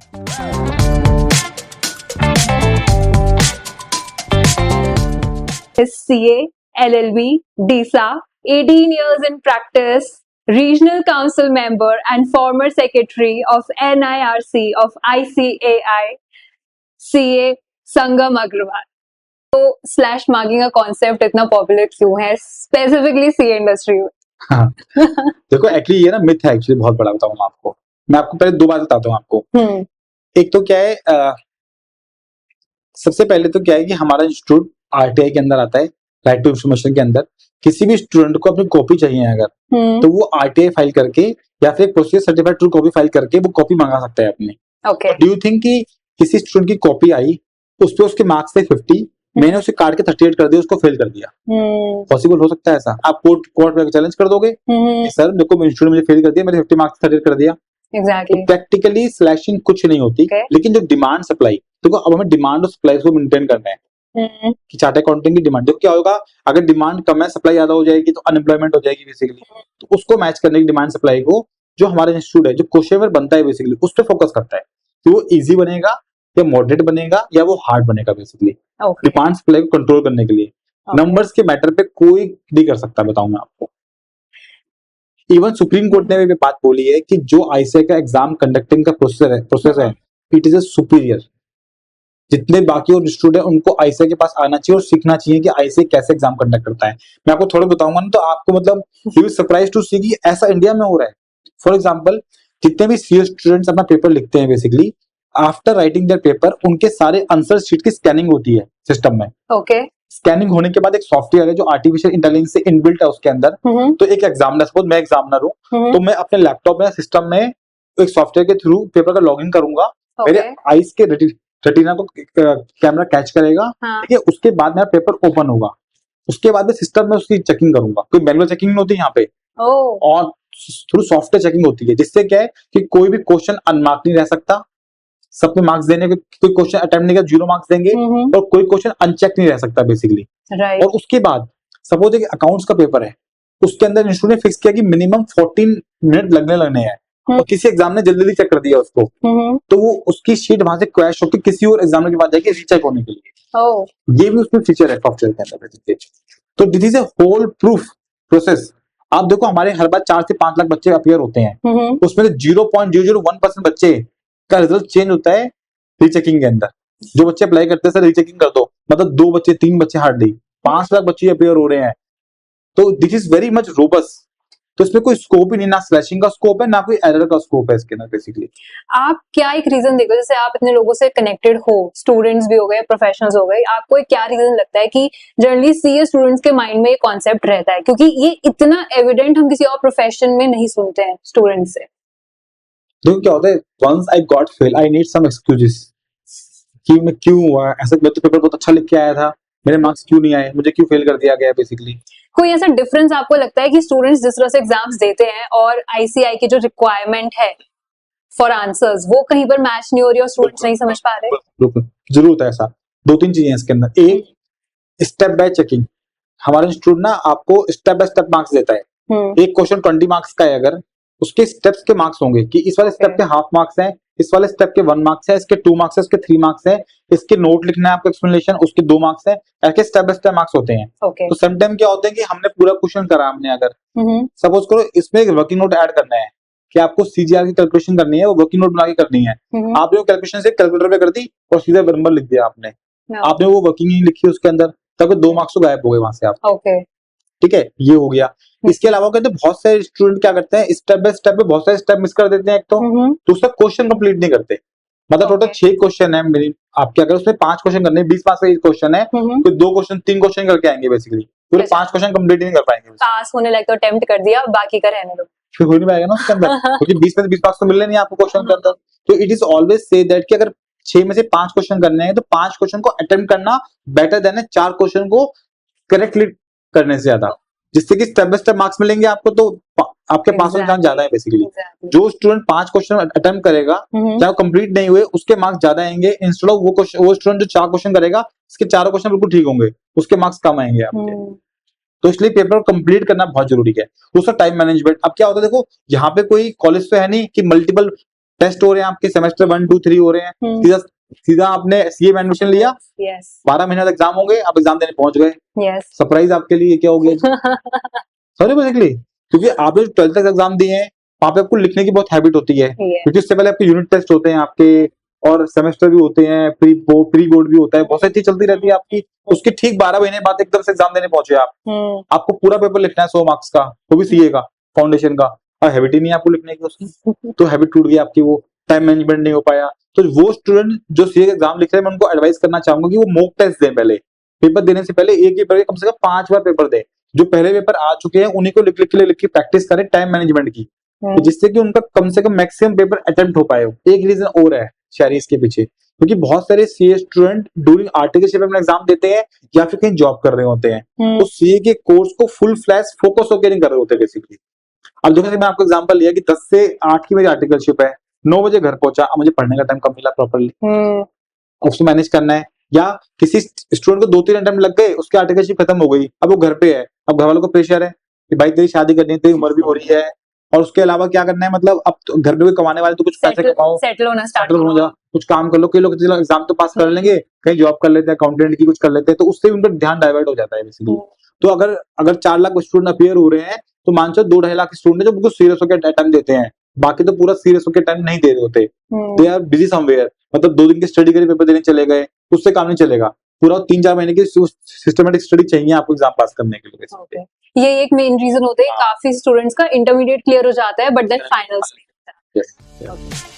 Is CA, LLB, DISA, 18 years in practice, regional council member and former secretary of NIRC of ICAI, CA संगम अग्रवाल। तो slash marking का concept इतना popular क्यों है specifically CA industry में? हाँ देखो actually ये ना मिथ है, एक्चुअली बहुत बड़ा बताऊँ आपको। मैं आपको पहले दो बात बताता हूँ आपको। एक तो क्या है, सबसे पहले तो क्या है कि हमारा इंस्टीट्यूट आरटीआई के अंदर आता है, राइट टू इंफॉर्मेशन के अंदर। किसी भी स्टूडेंट को अपनी कॉपी चाहिए अगर तो वो आरटीआई फाइल करके या फिर procedure certified true copy file करके वो कॉपी मंगा सकता है अपनी। डू यू थिंक कि किसी स्टूडेंट की कॉपी आई, उस पे उसके मार्क्स थे 50, मैंने उसे काट के 38 कर दिया, उसको फेल कर दिया? पॉसिबल हो सकता है ऐसा? आप कोर्ट में चैलेंज कर दोगे सर देखो इंस्टीट्यूट मुझे फेल कर दिया, मेरे 50 मार्क्स 38 कर दिया? एग्जैक्टली। प्रैक्टिकली सिलेक्शन कुछ नहीं होती, लेकिन जो डिमांड सप्लाई, देखो अब हमें डिमांड और सप्लाई को मेंटेन करना है कि चार्टर्ड अकाउंटिंग की डिमांड। देखो क्या होगा, अगर डिमांड कम है सप्लाई ज्यादा हो जाएगी तो अनएम्प्लॉयमेंट हो जाएगी बेसिकली। तो उसको मैच करने की डिमांड सप्लाई को जो हमारा इंस्टीट्यूट है, जो क्वेश्चन पेपर बनता है बेसिकली उस पर फोकस करता है कि वो इजी बनेगा या मॉडरेट बनेगा या वो हार्ड बनेगा बेसिकली। डिमांड सप्लाई को कंट्रोल करने के लिए नंबर्स के मैटर पे कोई नहीं कर सकता, बताऊं मैं आपको। इवन सुप्रीम कोर्ट ने भी बात बोली है कि जो आईसीआई का एग्जाम कंडक्टिंग का प्रोसेस है इट इज ए सुपीरियर। जितने बाकी और इंस्टीट्यूट है उनको आईसीआई के पास आना चाहिए और सीखना चाहिए कि आईसीआई कैसे एग्जाम कंडक्ट करता है। मैं आपको थोड़ा बताऊंगा ना तो आपको मतलब यू विल सरप्राइज टू सी कि ऐसा इंडिया में हो रहा है। फॉर एग्जांपल जितने भी सीए स्टूडेंट्स अपना पेपर लिखते हैं basically after writing their paper उनके सारे आंसर शीट की स्कैनिंग होती है सिस्टम में। स्कैनिंग होने के बाद एक सॉफ्टवेयर है जो आर्टिफिशियल इंटेलिजेंस से इनबिल्ट है उसके अंदर। तो एक एग्जामिनर, सपोज मैं एग्जामिनर हूँ तो मैं अपने लैपटॉप में सिस्टम में एक सॉफ्टवेयर के थ्रू पेपर का लॉगिन करूंगा। मेरे आईज के रेटिना को कैमरा कैच करेगा, ठीक है। उसके बाद मेरा पेपर ओपन होगा, उसके बाद में सिस्टम में उसकी चेकिंग करूंगा। कोई मैनुअल चेकिंग नहीं होती यहाँ पे और थ्रू सॉफ्टवेयर चेकिंग होती है, जिससे क्या है कि कोई भी क्वेश्चन अनमार्क नहीं रह सकता। सब पे मार्क्स देने, कोई क्वेश्चन अटेम्प्ट नहीं किया 0 मार्क्स देंगे और कोई क्वेश्चन अनचेक नहीं रह सकता बेसिकली। और उसके बाद सपोज एक अकाउंट्स का पेपर है, उसके अंदर इंस्टीट्यूट ने फिक्स किया कि मिनिमम 14 मिनट लगने हैं और किसी एग्जाम ने जल्दी चेक कर दिया उसको तो वो उसकी शीट वहां से क्रैश होकर किसी और एग्जामिनर के पास जाएगी रीचेक होने के लिए। ये भी उसमें फीचर है सॉफ्टवेयर के अंदर। तो this is a whole proof process. आप देखो हमारे हर बार 4 से 5 लाख बच्चे अपीयर होते हैं, उसमें 0.001% बच्चे का रिजल्ट चेंज होता है रीचेकिंग के अंदर। जो बच्चे अप्लाई करते हैं सर रीचेकिंग कर दो, मतलब 2 बच्चे 3 बच्चे हार्डली, 5 लाख बच्चे अपीयर हो रहे हैं। तो this is very much robust. तो इसमें कोई स्कोप ही नहीं, ना स्लैशिंग का स्कोप है ना कोई एरर का स्कोप है इसके अंदर बेसिकली। आप क्या एक रीजन देखो, जैसे आप इतने लोगों से कनेक्टेड हो, स्टूडेंट्स भी हो गए, प्रोफेशनल्स हो गए, आपको क्या रीजन लगता है कि जनरली सीए स्टूडेंट्स के माइंड में ये कॉन्सेप्ट रहता है? क्योंकि ये इतना एविडेंट हम किसी और प्रोफेशन में नहीं सुनते हैं स्टूडेंट्स से। देखो क्या होता है, once I got fail I need some excuses कि मैं क्यों हुआ ऐसा। मैं तो पेपर बहुत अच्छा लिख के आया था, मेरे मार्क्स क्यों नहीं आए, मुझे क्यों फेल कर दिया गया बेसिकली। कोई ऐसा डिफरेंस आपको लगता है कि स्टूडेंट्स जिस तरह से एग्जाम्स देते हैं और आईसीआई की जो रिक्वायरमेंट है फॉर आंसर्स वो कहीं पर मैच नहीं हो रही और स्टूडेंट्स नहीं समझ पा रहे? बिल्कुल जरूर होता है ऐसा। 2-3 चीजें इसके अंदर। एक स्टेप बाय चेकिंग। हमारा इंस्टीट्यूट ना आपको स्टेप बाय स्टेप मार्क्स देता है। एक क्वेश्चन 20 मार्क्स का है, अगर उसके स्टेप्स के मार्क्स होंगे कि इस वाले स्टेप के हाफ मार्क्स हैं, इस वाले स्टेप के 1 मार्क्स है, इसके 2 मार्क्स है, इसके 3 मार्क्स है, इसके नोट लिखना है आपको एक्सप्लेनेशन, उसके 2 मार्क्स है, ऐसे स्टेप बाय स्टेप मार्क्स होते हैं। तो समटाइम क्या होता है कि हमने पूरा क्वेश्चन करा, हमने अगर सपोज करो इसमें एक वर्किंग नोट ऐड करना है कि आपको सीजीआर की कैलकुलेशन करनी है, वो वर्किंग नोट बना के करनी है। आपने वो कैलकुलेशन से कैलकुलेटर पे कर दी और सीधा नंबर लिख दिया आपने वो वर्किंग नहीं लिखी उसके अंदर, तब 2 मार्क्स तो गायब हो गए वहां से आप। ठीक है, ये हो गया। इसके अलावा कहते हैं बहुत सारे स्टूडेंट क्या करते हैं, स्टेप बाय स्टेप पे बहुत सारे स्टेप मिस कर देते हैं। एक तो उसका क्वेश्चन कंप्लीट नहीं करते, मतलब टोटल 6 क्वेश्चन है मेरी आपके, अगर उसमें 5 क्वेश्चन करने 20 मार्क्स का क्वेश्चन है तो 2 क्वेश्चन 3 क्वेश्चन करके आएंगे बेसिकली, पूरे 5 क्वेश्चन कंप्लीट नहीं कर पाएंगे। पास होने लायक तो अटेम्प्ट कर दिया, बाकी का रहने दो, फिर हो नहीं पाएगा ना उसके अंदर क्योंकि 20 में से 20 मार्क्स तो मिलने नहीं आपको क्वेश्चन के अंदर। तो it is always say that कि अगर 6 में से 5 क्वेश्चन करने हैं तो 5 क्वेश्चन को अटेम्प्ट करना बेटर देन 4 क्वेश्चन को करेक्टली करने से ज्यादा, जिससे कि स्टेप बाय स्टेप मार्क्स मिलेंगे आपको। तो आपके पास होने चांस ज्यादा है बेसिकली। जो स्टूडेंट 5 क्वेश्चन अटेम्प्ट करेगा चाहे कंप्लीट नहीं हुए उसके मार्क्स ज्यादा आएंगे, इंस्टेड ऑफ वो स्टूडेंट जो 4 क्वेश्चन करेगा उसके 4 क्वेश्चन बिल्कुल ठीक होंगे, उसके मार्क्स कम आएंगे आपके। तो इसलिए पेपर कंप्लीट करना बहुत जरूरी है। दूसरा टाइम मैनेजमेंट। अब क्या होता है देखो, यहाँ पे कोई कॉलेज तो है नहीं कि मल्टीपल टेस्ट हो रहे हैं आपके, सेमेस्टर 1, 2, 3 हो रहे हैं, हम्म। सीधा सीधा आपने सीए में एडमिशन लिया, यस 12 महीने तक एग्जाम होंगे, आप एग्जाम देने पहुंच गए, यस सरप्राइज आपके लिए क्या हो गया? सॉरी बेसिकली, क्योंकि आपने 12th तक एग्जाम दिए हैं, वहां पे आपको लिखने की बहुत हैबिट होती है, क्योंकि उससे पहले आपके यूनिट टेस्ट होते हैं आपके, और सेमेस्टर भी होते हैं, प्री बोर्ड भी होता है, बहुत सारी चीज चलती रहती है आपकी। उसके ठीक 12 महीने बाद एकदम से एग्जाम देने पहुंचे आप, आपको पूरा पेपर लिखना है 100 मार्क्स का, वो भी सीए का, फाउंडेशन का, और हैबिट ही नहीं है आपको लिखने की उसकी, तो हैबिट टूट गई आपकी, वो टाइम मैनेजमेंट नहीं हो पाया। तो वो स्टूडेंट जो सीए का एग्जाम लिख रहे हैं, मैं उनको एडवाइस करना चाहूंगा कि वो मॉक टेस्ट दें पहले, पेपर देने से पहले एक पेपर के कम से कम 5 बार पेपर दें, जो पहले पेपर आ चुके हैं उन्हीं को लिख के प्रैक्टिस करें टाइम मैनेजमेंट की, तो जिससे कि उनका कम से कम मैक्सिमम पेपर अटेम्प्ट हो पाए। एक रीजन और है शायरी इसके पीछे, क्योंकि बहुत सारे सीए स्टूडेंट ड्यूरिंग आर्टिकलशिप अपना एग्जाम देते हैं या फिर कहीं जॉब कर रहे होते हैं, तो सीए के कोर्स को फुल फ्लैश फोकस होकर नहीं कर रहे होते बेसिकली। अब देखो, मैं आपको एग्जांपल लिया कि 10 से 8 की मेरी आर्टिकलशिप है, 9 बजे घर पहुंचा, अब मुझे पढ़ने का टाइम कब मिला प्रॉपर्ली, उसको मैनेज करना है। या किसी स्टूडेंट को 2-3 अटेम्प्ट लग गए, उसकी आर्टिकलशिप खत्म हो गई, अब वो घर पे है, अब घर वालों को प्रेशर है कि भाई तेरी शादी करनी है, तेरी उम्र भी हो रही है, और उसके अलावा क्या करना है, मतलब अब तो घर पे कोई कमाने वाले तो कुछ पैसे कमाओ, सेटल होना स्टार्ट हो जा, कुछ काम कर लो। कई लोग एग्जाम तो पास कर लेंगे, कहीं जॉब कर लेते हैं, अकाउंटेंट की कुछ कर लेते हैं, तो उससे उनका ध्यान डाइवर्ट हो जाता है बेसिकली। तो अगर 4 लाख स्टूडेंट अपियर हो रहे हैं, तो मान चलो 2-2.5 लाख स्टूडेंट जो बिल्कुल सीरियस होकर टाइम देते हैं, बाकी तो पूरा सीरियस होकर टाइम नहीं दे रहे होते, दे आर बिजी समवेयर, मतलब 2 दिन की स्टडी के लिए पेपर देने चले गए, उससे काम नहीं चलेगा, पूरा 3-4 महीने की सिस्टमेटिक स्टडी चाहिए आपको एग्जाम पास करने के लिए। Okay. ये एक मेन रीजन होता है, काफी स्टूडेंट्स का इंटरमीडिएट क्लियर हो जाता है बट देन फाइनल्स नहीं होता। Yes.